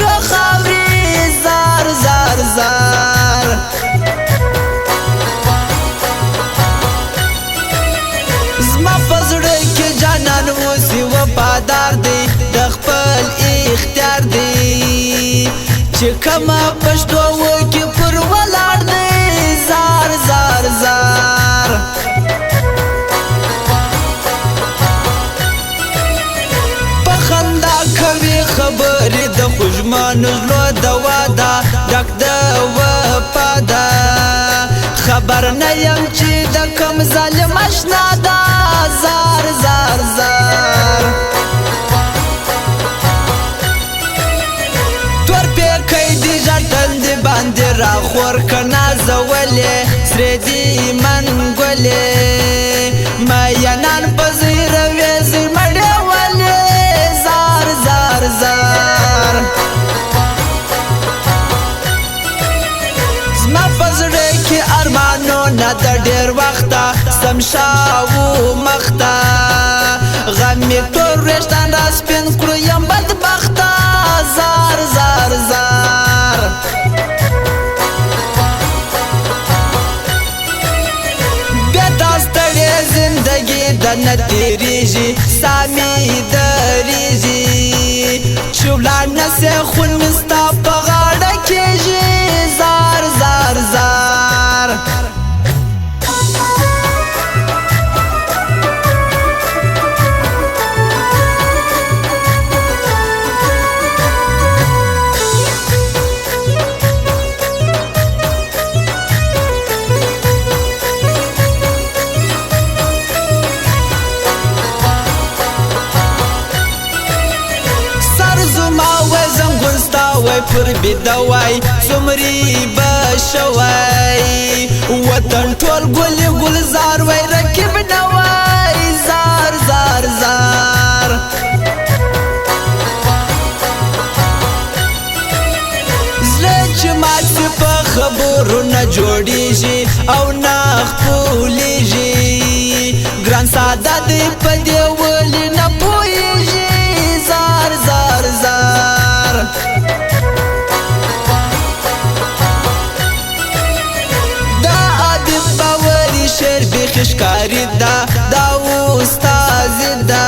شو خاوري زار زار زار زما پزړه کې جانان اوسې وفادار دی د خپل اختیار دی چې کما پښتو وکي پر ولاړ دی زار زار زار په خندا کوي خبرې د خوږمن زړه دوا ده ډک د وفا ده خبر نه یم چې د کوم ظالم اشنا ده زار زار زار تور پیکی دی ژړتل دی باندې راخور که نازولې سرې دي منګولې مینان په زیره ویزې مړې ولې زار زار زار زما په زړه کې ارمانونه د ډېر وخته سم شاو مخته غم مې تور وریښتان را سپین کړو یم بدبخته زار زار زار بیا تا ستړې زندګي درنه تېرېږي ساه مې درېږي چې ولاړ نه سې خون مې ستا په غاړه کېږي زار زار زار وای پر بدوای څومري بشوای وطن ټول ګل ګلزار وای رکب نوای زار زار زار زړه چې مات په خبرو نه جوړیږي او نه خپلېږي ګران ساده دی په دې ولې نه پوهېږي زار زار زار شعر بیخی ښکاري ده دا استاد ده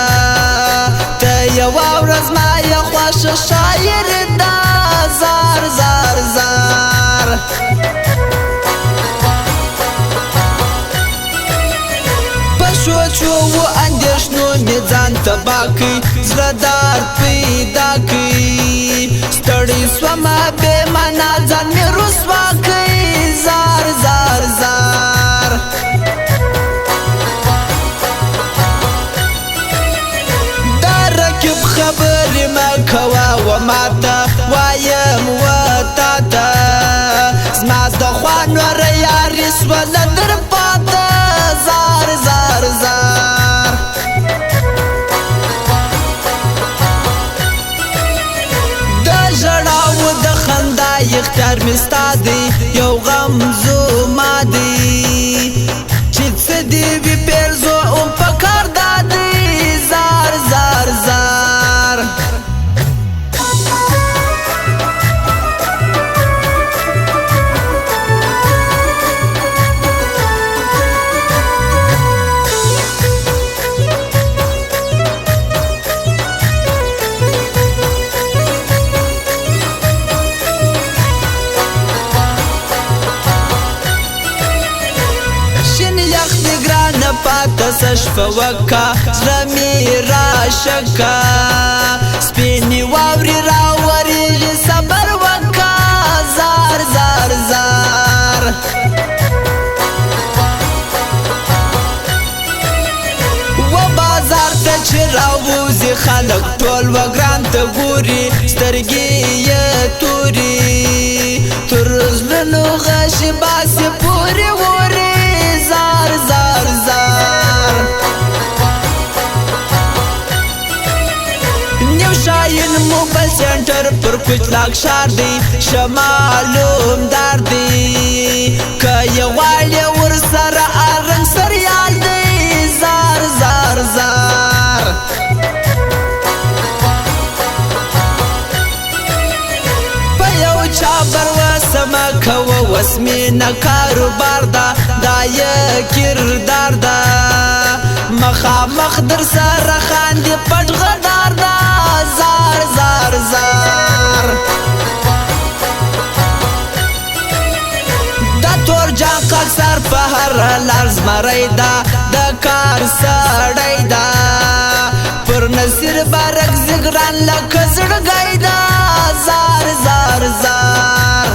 ته یوه ورځ ما یې خوښه شاعر ده زار زار زار په سوچو و اندېښنو مې ځان تباه کړ زړه درد پیدا کړ ستړی شومه بې معنا ځان مې رسوا کړ زار زار زار خبرې مه کوه و ماته وایم و تاته زما د خوا نوره یاري سوله در پاته زار زار زار د ژړاو د خندا اختیار مې ستا دی یو غم زما دی چې څه دې وي پیرزو ام په کار دادی زار زار زار پاته سشفه وکا زړه مې راشکا سپینې واورې راورېږي صبر وکا زار زار زار و بازار ته چې راوځي خلک ټول و ګران ته ګوري سترګې یې توري تر زړونو غشي باسي پورې ورې زار زار زار نیو شاین موبایل سنټر پر کوچلاک ښار دی شمالوم دار دی که یې غواړې ورسره ارنګ سریال دی زار زار زار شابر وسما کوا وسمینا کاروبار دا یې کردار دا مخامخ در سره خاندي پټ غدار دا زار زار زار دا تور جاک اکثر په هر لارز مری دا د کار سړی دا پر نصیر بارک زګران لکه زړګی دا زار زار زار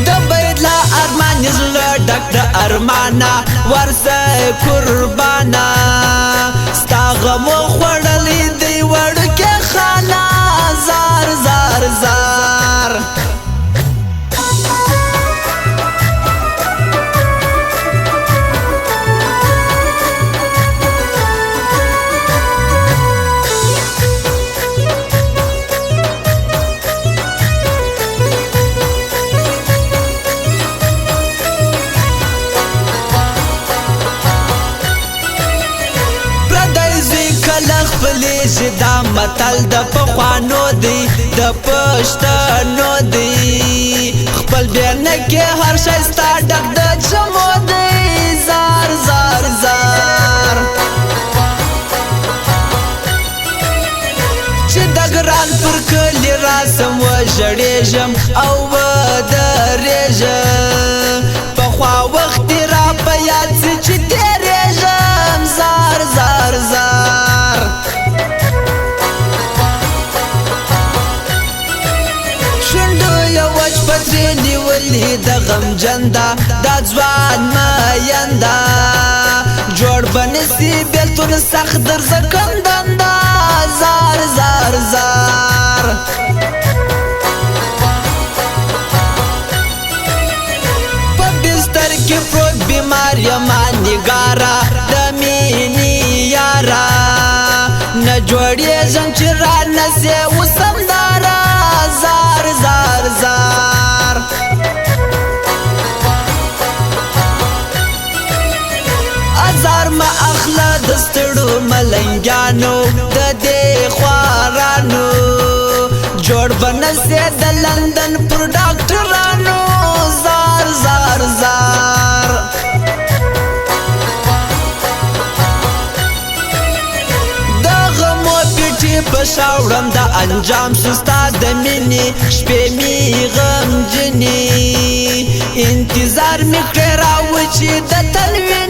د بیرلا ارمان زړه ډک د ارمانا ورسه قربانا ستا غمو خوړلې دی وړکې خانا زار زار زار پلیش دا متل د پخوانو دی د پښتنو دی خپل بیان کې هر شی ستا ډک د چمو دی زار زار زار چې د ګران پر کلی راسم و ژړېږم او و درېږم پخوا وخت را په یاد چې تېرېږم زار زار زار پتری نیولی د غم جندا دا ځوان میندا جوړ بنسی بیلتون سخت در زکندندا زار زار زار په بستر کې پروت بیمار یما نگارا د مینې یارا نه جوړېږم چې را نسې اوسم دارا زار زار زار ازار ما اخلا دستړو ملنګانو د دې خوارانو جوړ بنسه د لندن پر ډاکټرانو زار زار زار پشاوړم د انجام سستا د مینې شپې می غم جنې انتظار می کړی راوچې د تلوي